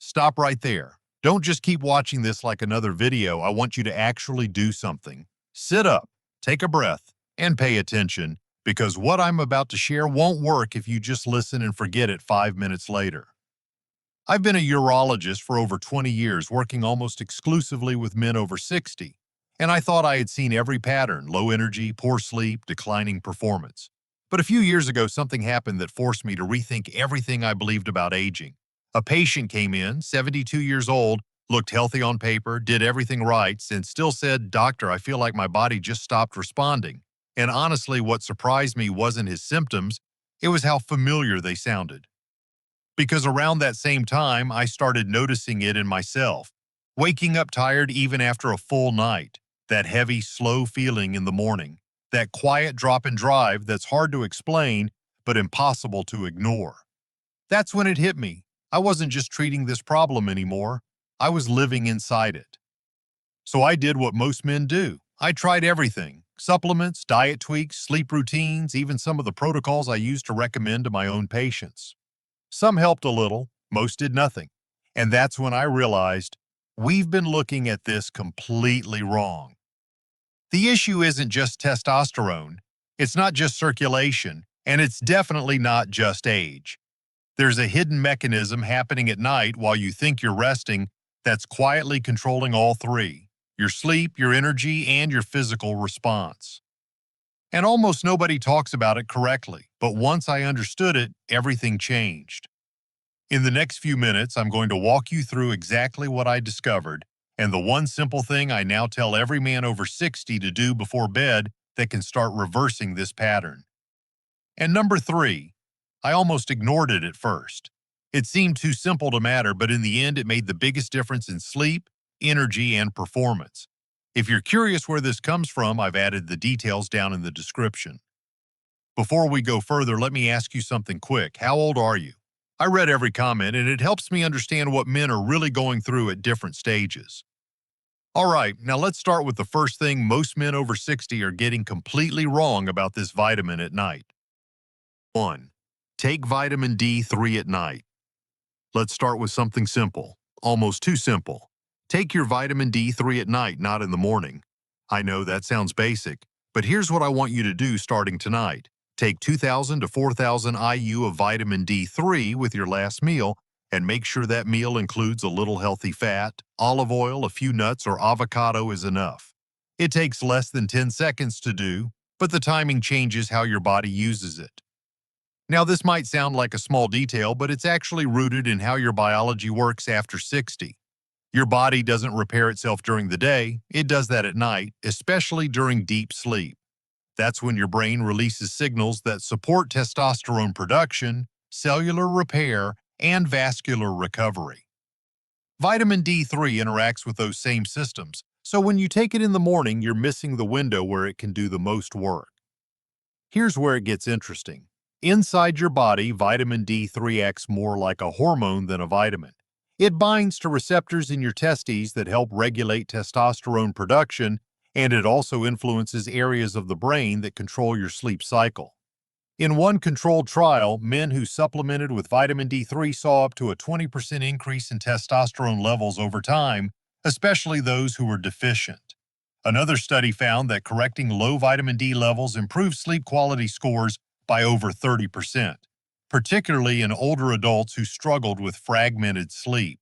Stop right there. Don't just keep watching this like another video. I want you to actually do something. Sit up, take a breath, and pay attention, because what I'm about to share won't work if you just listen and forget it 5 minutes later. I've been a urologist for over 20 years, working almost exclusively with men over 60, and I thought I had seen every pattern: low energy, poor sleep, declining performance. But a few years ago, something happened that forced me to rethink everything I believed about aging. A patient came in, 72 years old, looked healthy on paper, did everything right, and still said, "Doctor, I feel like my body just stopped responding." And honestly, what surprised me wasn't his symptoms, it was how familiar they sounded. Because around that same time, I started noticing it in myself. Waking up tired even after a full night, that heavy, slow feeling in the morning, that quiet drop and drive that's hard to explain but impossible to ignore. That's when it hit me. I wasn't just treating this problem anymore, I was living inside it. So I did what most men do. I tried everything: supplements, diet tweaks, sleep routines, even some of the protocols I used to recommend to my own patients. Some helped a little, most did nothing. And that's when I realized we've been looking at this completely wrong. The issue isn't just testosterone, it's not just circulation, and it's definitely not just age. There's a hidden mechanism happening at night while you think you're resting that's quietly controlling all three: your sleep, your energy, and your physical response. And almost nobody talks about it correctly, but once I understood it, everything changed. In the next few minutes, I'm going to walk you through exactly what I discovered and the one simple thing I now tell every man over 60 to do before bed that can start reversing this pattern. And number three, I almost ignored it at first. It seemed too simple to matter, but in the end, it made the biggest difference in sleep, energy, and performance. If you're curious where this comes from, I've added the details down in the description. Before we go further, let me ask you something quick. How old are you? I read every comment, and it helps me understand what men are really going through at different stages. All right, now let's start with the first thing most men over 60 are getting completely wrong about this vitamin at night. 1. Take vitamin D3 at night. Let's start with something simple, almost too simple. Take your vitamin D3 at night, not in the morning. I know that sounds basic, but here's what I want you to do starting tonight. Take 2,000 to 4,000 IU of vitamin D3 with your last meal, and make sure that meal includes a little healthy fat. Olive oil, a few nuts, or avocado is enough. It takes less than 10 seconds to do, but the timing changes how your body uses it. Now, this might sound like a small detail, but it's actually rooted in how your biology works after 60. Your body doesn't repair itself during the day, it does that at night, especially during deep sleep. That's when your brain releases signals that support testosterone production, cellular repair, and vascular recovery. Vitamin D3 interacts with those same systems, so when you take it in the morning, you're missing the window where it can do the most work. Here's where it gets interesting. Inside your body, vitamin D3 acts more like a hormone than a vitamin. It binds to receptors in your testes that help regulate testosterone production, and it also influences areas of the brain that control your sleep cycle. In one controlled trial, men who supplemented with vitamin D3 saw up to a 20% increase in testosterone levels over time, especially those who were deficient. Another study found that correcting low vitamin D levels improved sleep quality scores by over 30%, particularly in older adults who struggled with fragmented sleep.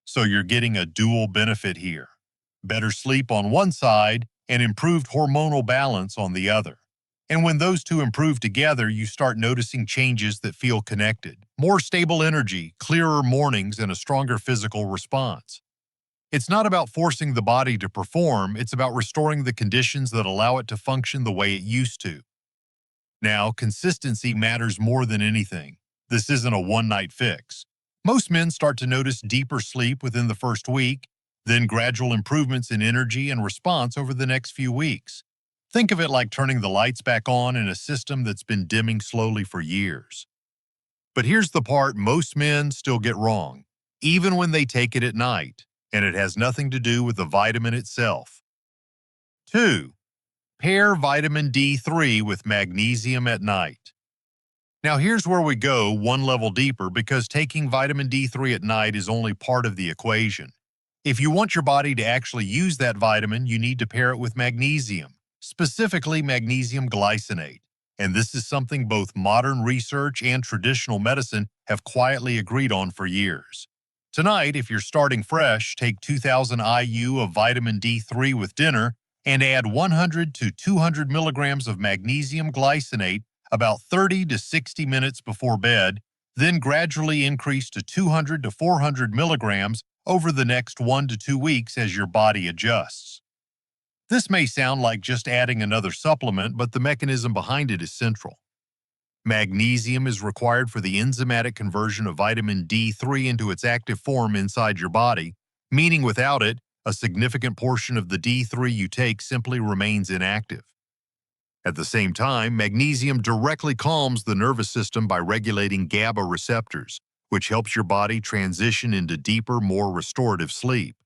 So you're getting a dual benefit here: better sleep on one side and improved hormonal balance on the other. And when those two improve together, you start noticing changes that feel connected: more stable energy, clearer mornings, and a stronger physical response. It's not about forcing the body to perform, it's about restoring the conditions that allow it to function the way it used to. Now, consistency matters more than anything. This isn't a one-night fix. Most men start to notice deeper sleep within the first week, then gradual improvements in energy and response over the next few weeks. Think of it like turning the lights back on in a system that's been dimming slowly for years. But here's the part most men still get wrong, even when they take it at night, and it has nothing to do with the vitamin itself. 2. Pair vitamin D3 with magnesium at night. Now here's where we go one level deeper because taking vitamin D3 at night is only part of the equation. If you want your body to actually use that vitamin, you need to pair it with magnesium, specifically magnesium glycinate. And this is something both modern research and traditional medicine have quietly agreed on for years. Tonight, if you're starting fresh, take 2,000 IU of vitamin D3 with dinner and add 100 to 200 milligrams of magnesium glycinate about 30 to 60 minutes before bed, then gradually increase to 200 to 400 milligrams over the next 1 to 2 weeks as your body adjusts. This may sound like just adding another supplement, but the mechanism behind it is central. Magnesium is required for the enzymatic conversion of vitamin D3 into its active form inside your body, meaning without it, a significant portion of the D3 you take simply remains inactive. At the same time, magnesium directly calms the nervous system by regulating GABA receptors, which helps your body transition into deeper, more restorative sleep.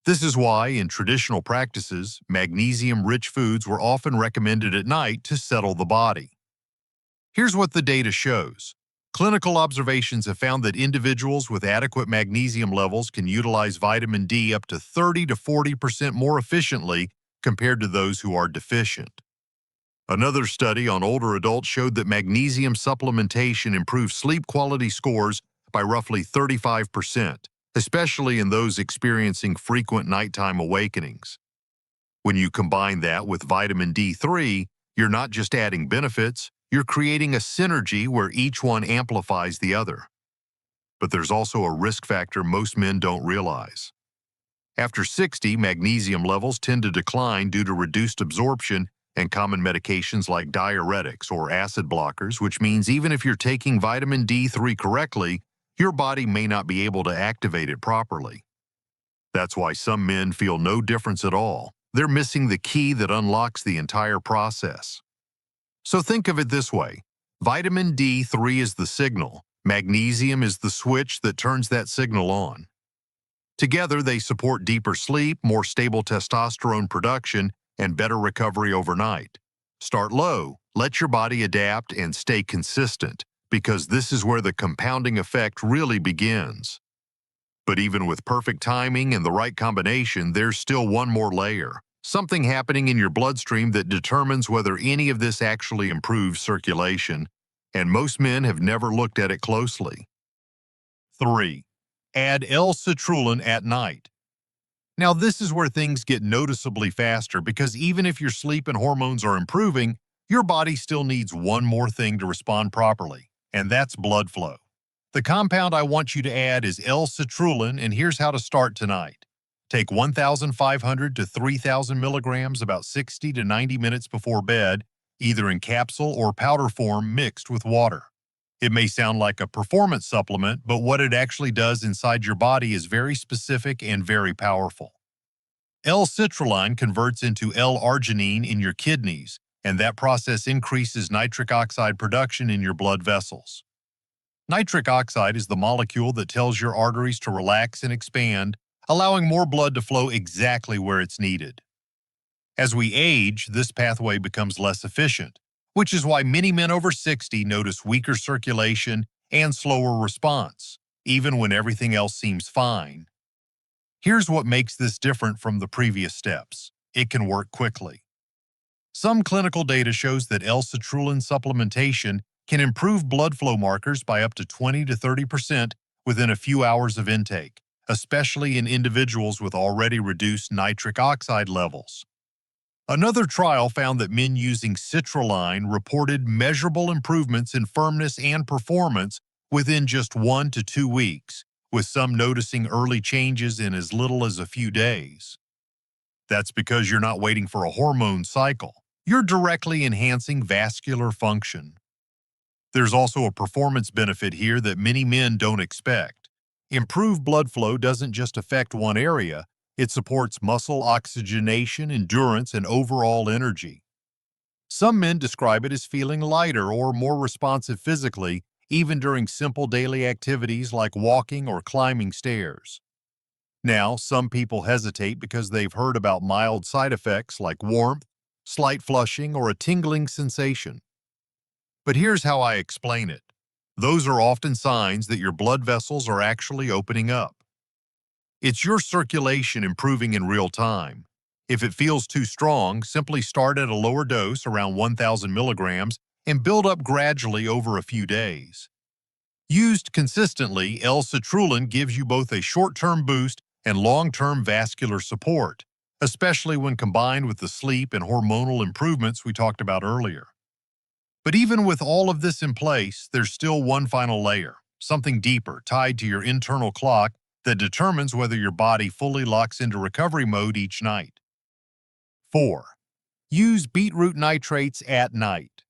This is why, in traditional practices, magnesium-rich foods were often recommended at night to settle the body. Here's what the data shows. Clinical observations have found that individuals with adequate magnesium levels can utilize vitamin D up to 30 to 40% more efficiently compared to those who are deficient. Another study on older adults showed that magnesium supplementation improves sleep quality scores by roughly 35%, especially in those experiencing frequent nighttime awakenings. When you combine that with vitamin D3, you're not just adding benefits, you're creating a synergy where each one amplifies the other. But there's also a risk factor most men don't realize. After 60, magnesium levels tend to decline due to reduced absorption and common medications like diuretics or acid blockers, which means even if you're taking vitamin D3 correctly, your body may not be able to activate it properly. That's why some men feel no difference at all. They're missing the key that unlocks the entire process. So think of it this way. Vitamin D3 is the signal. Magnesium is the switch that turns that signal on. Together, they support deeper sleep, more stable testosterone production, and better recovery overnight. Start low, let your body adapt, and stay consistent, because this is where the compounding effect really begins. But even with perfect timing and the right combination, there's still one more layer. Something happening in your bloodstream that determines whether any of this actually improves circulation, and most men have never looked at it closely. 3. Add L-citrulline at night. Now, this is where things get noticeably faster because even if your sleep and hormones are improving, your body still needs one more thing to respond properly, and that's blood flow. The compound I want you to add is L-citrulline, and here's how to start tonight. Take 1,500 to 3,000 milligrams about 60 to 90 minutes before bed, either in capsule or powder form mixed with water. It may sound like a performance supplement, but what it actually does inside your body is very specific and very powerful. L-citrulline converts into L-arginine in your kidneys, and that process increases nitric oxide production in your blood vessels. Nitric oxide is the molecule that tells your arteries to relax and expand, allowing more blood to flow exactly where it's needed. As we age, this pathway becomes less efficient, which is why many men over 60 notice weaker circulation and slower response, even when everything else seems fine. Here's what makes this different from the previous steps. It can work quickly. Some clinical data shows that L-citrulline supplementation can improve blood flow markers by up to 20 to 30% within a few hours of intake, especially in individuals with already reduced nitric oxide levels. Another trial found that men using citrulline reported measurable improvements in firmness and performance within just 1 to 2 weeks, with some noticing early changes in as little as a few days. That's because you're not waiting for a hormone cycle. You're directly enhancing vascular function. There's also a performance benefit here that many men don't expect. Improved blood flow doesn't just affect one area, it supports muscle oxygenation, endurance, and overall energy. Some men describe it as feeling lighter or more responsive physically, even during simple daily activities like walking or climbing stairs. Now, some people hesitate because they've heard about mild side effects like warmth, slight flushing, or a tingling sensation. But here's how I explain it. Those are often signs that your blood vessels are actually opening up. It's your circulation improving in real time. If it feels too strong, simply start at a lower dose, around 1,000 milligrams, and build up gradually over a few days. Used consistently, L-citrulline gives you both a short-term boost and long-term vascular support, especially when combined with the sleep and hormonal improvements we talked about earlier. But even with all of this in place, there's still one final layer, something deeper, tied to your internal clock that determines whether your body fully locks into recovery mode each night. 4. Use beetroot nitrates at night.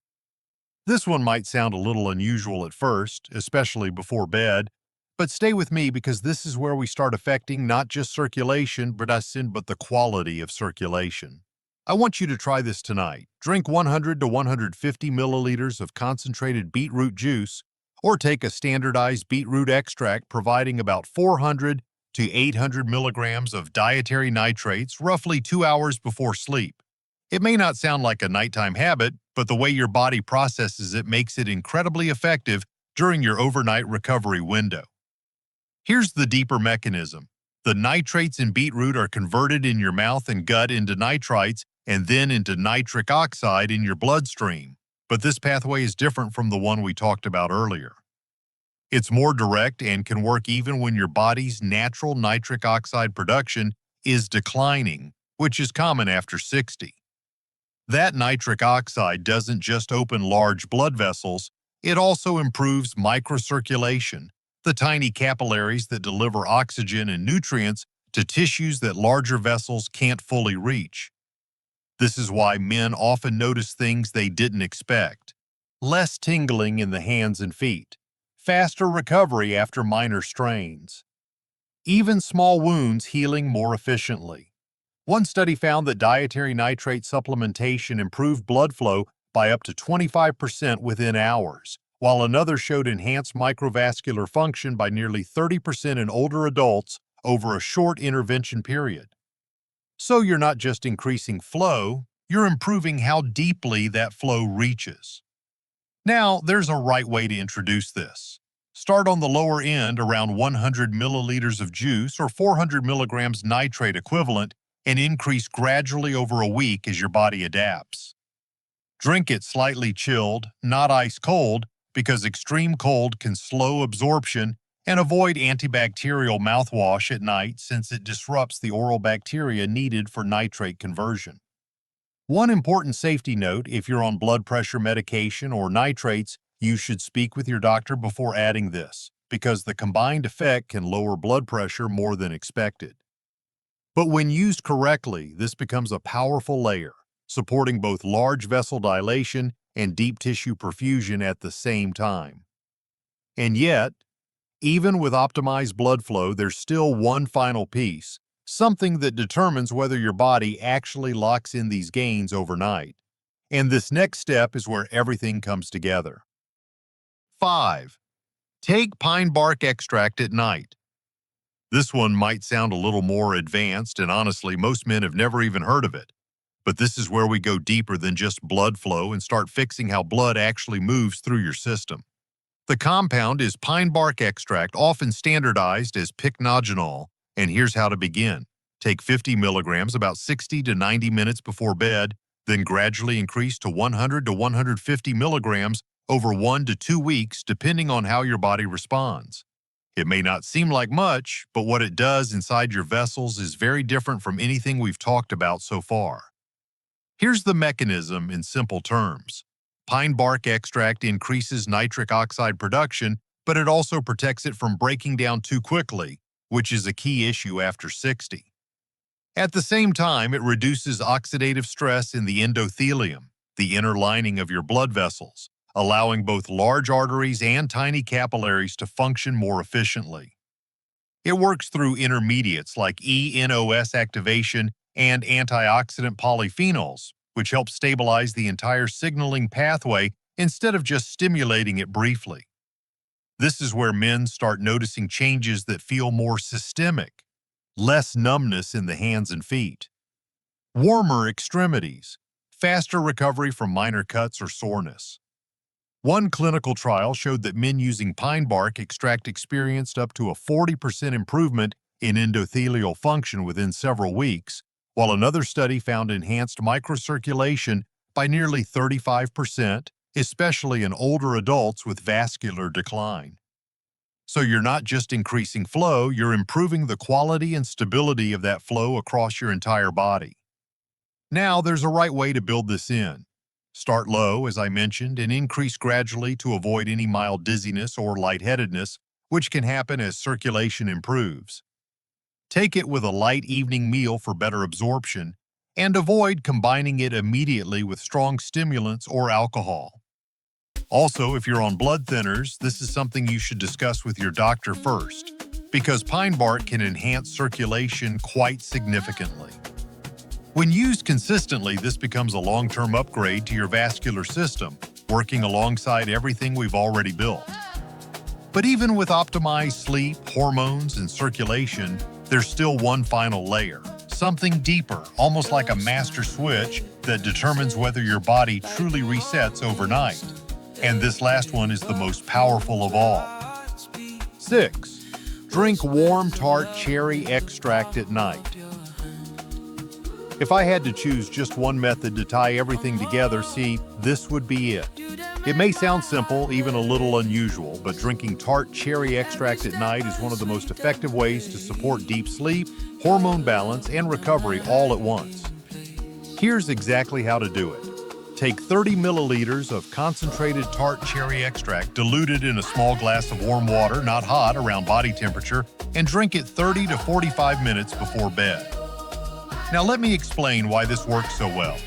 This one might sound a little unusual at first, especially before bed, but stay with me because this is where we start affecting not just circulation, but the quality of circulation. I want you to try this tonight. Drink 100 to 150 milliliters of concentrated beetroot juice, or take a standardized beetroot extract providing about 400 to 800 milligrams of dietary nitrates roughly 2 hours before sleep. It may not sound like a nighttime habit, but the way your body processes it makes it incredibly effective during your overnight recovery window. Here's the deeper mechanism. The nitrates in beetroot are converted in your mouth and gut into nitrites and then into nitric oxide in your bloodstream. But this pathway is different from the one we talked about earlier. It's more direct and can work even when your body's natural nitric oxide production is declining, which is common after 60. That nitric oxide doesn't just open large blood vessels, it also improves microcirculation, the tiny capillaries that deliver oxygen and nutrients to tissues that larger vessels can't fully reach. This is why men often notice things they didn't expect. Less tingling in the hands and feet, faster recovery after minor strains, even small wounds healing more efficiently. One study found that dietary nitrate supplementation improved blood flow by up to 25% within hours, while another showed enhanced microvascular function by nearly 30% in older adults over a short intervention period. So you're not just increasing flow, you're improving how deeply that flow reaches. Now, there's a right way to introduce this. Start on the lower end, around 100 milliliters of juice or 400 milligrams nitrate equivalent, and increase gradually over a week as your body adapts. Drink it slightly chilled, not ice cold, because extreme cold can slow absorption, and avoid antibacterial mouthwash at night since it disrupts the oral bacteria needed for nitrate conversion. One important safety note: if you're on blood pressure medication or nitrates, you should speak with your doctor before adding this, because the combined effect can lower blood pressure more than expected. But when used correctly, this becomes a powerful layer, supporting both large vessel dilation and deep tissue perfusion at the same time. And yet, even with optimized blood flow, there's still one final piece, something that determines whether your body actually locks in these gains overnight. And this next step is where everything comes together. 5. Take pine bark extract at night. This one might sound a little more advanced, and honestly, most men have never even heard of it. But this is where we go deeper than just blood flow and start fixing how blood actually moves through your system. The compound is pine bark extract, often standardized as pycnogenol, and here's how to begin. Take 50 milligrams about 60 to 90 minutes before bed, then gradually increase to 100 to 150 milligrams over 1 to 2 weeks, depending on how your body responds. It may not seem like much, but what it does inside your vessels is very different from anything we've talked about so far. Here's the mechanism in simple terms. Pine bark extract increases nitric oxide production, but it also protects it from breaking down too quickly, which is a key issue after 60. At the same time, it reduces oxidative stress in the endothelium, the inner lining of your blood vessels, allowing both large arteries and tiny capillaries to function more efficiently. It works through intermediates like eNOS activation and antioxidant polyphenols, which help stabilize the entire signaling pathway instead of just stimulating it briefly. This is where men start noticing changes that feel more systemic: less numbness in the hands and feet, warmer extremities, faster recovery from minor cuts or soreness. One clinical trial showed that men using pine bark extract experienced up to a 40% improvement in endothelial function within several weeks, while another study found enhanced microcirculation by nearly 35%, especially in older adults with vascular decline. So you're not just increasing flow, you're improving the quality and stability of that flow across your entire body. Now, there's a right way to build this in. Start low, as I mentioned, and increase gradually to avoid any mild dizziness or lightheadedness, which can happen as circulation improves. Take it with a light evening meal for better absorption, and avoid combining it immediately with strong stimulants or alcohol. Also, if you're on blood thinners, this is something you should discuss with your doctor first, because pine bark can enhance circulation quite significantly. When used consistently, this becomes a long-term upgrade to your vascular system, working alongside everything we've already built. But even with optimized sleep, hormones, and circulation, there's still one final layer, something deeper, almost like a master switch that determines whether your body truly resets overnight. And this last one is the most powerful of all. 6. Drink warm tart cherry extract at night. If I had to choose just one method to tie everything together, this would be it. It may sound simple, even a little unusual, but drinking tart cherry extract at night is one of the most effective ways to support deep sleep, hormone balance, and recovery all at once. Here's exactly how to do it. Take 30 milliliters of concentrated tart cherry extract diluted in a small glass of warm water, not hot, around body temperature, and drink it 30 to 45 minutes before bed. Now let me explain why this works so well.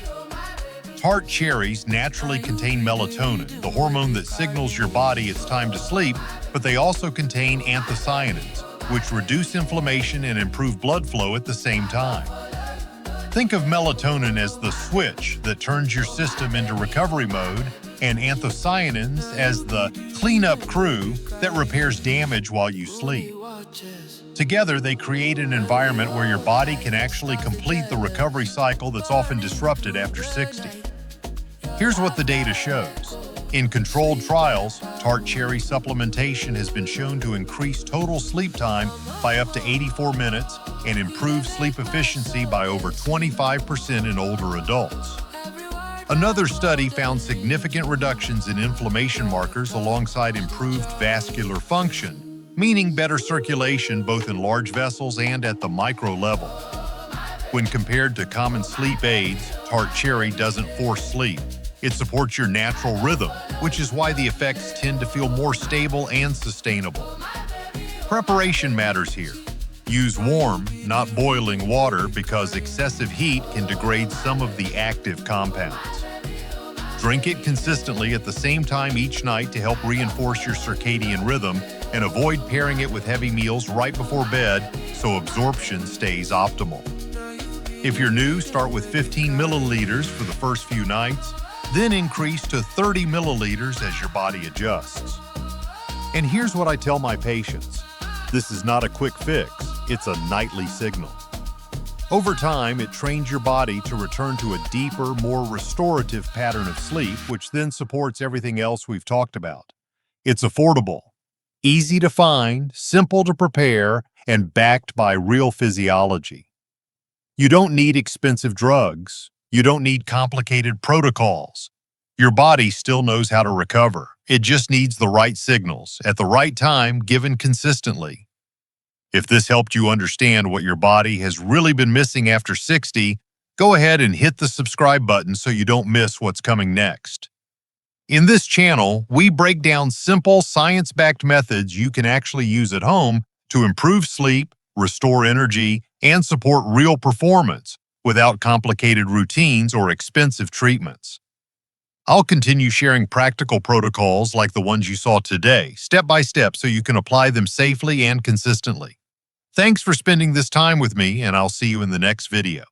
Tart cherries naturally contain melatonin, the hormone that signals your body it's time to sleep, but they also contain anthocyanins, which reduce inflammation and improve blood flow at the same time. Think of melatonin as the switch that turns your system into recovery mode, and anthocyanins as the cleanup crew that repairs damage while you sleep. Together, they create an environment where your body can actually complete the recovery cycle that's often disrupted after 60. Here's what the data shows. In controlled trials, tart cherry supplementation has been shown to increase total sleep time by up to 84 minutes and improve sleep efficiency by over 25% in older adults. Another study found significant reductions in inflammation markers alongside improved vascular function, meaning better circulation both in large vessels and at the micro level. When compared to common sleep aids, tart cherry doesn't force sleep. It supports your natural rhythm, which is why the effects tend to feel more stable and sustainable. Preparation matters here. Use warm, not boiling water because excessive heat can degrade some of the active compounds. Drink it consistently at the same time each night to help reinforce your circadian rhythm, and avoid pairing it with heavy meals right before bed so absorption stays optimal. If you're new, start with 15 milliliters for the first few nights, then increase to 30 milliliters as your body adjusts. And here's what I tell my patients. This is not a quick fix, it's a nightly signal. Over time, it trains your body to return to a deeper, more restorative pattern of sleep, which then supports everything else we've talked about. It's affordable, easy to find, simple to prepare, and backed by real physiology. You don't need expensive drugs. You don't need complicated protocols. Your body still knows how to recover. It just needs the right signals at the right time, given consistently. If this helped you understand what your body has really been missing after 60, go ahead and hit the subscribe button so you don't miss what's coming next. In this channel, we break down simple, science-backed methods you can actually use at home to improve sleep, restore energy, and support real performance without complicated routines or expensive treatments. I'll continue sharing practical protocols like the ones you saw today, step by step, so you can apply them safely and consistently. Thanks for spending this time with me, and I'll see you in the next video.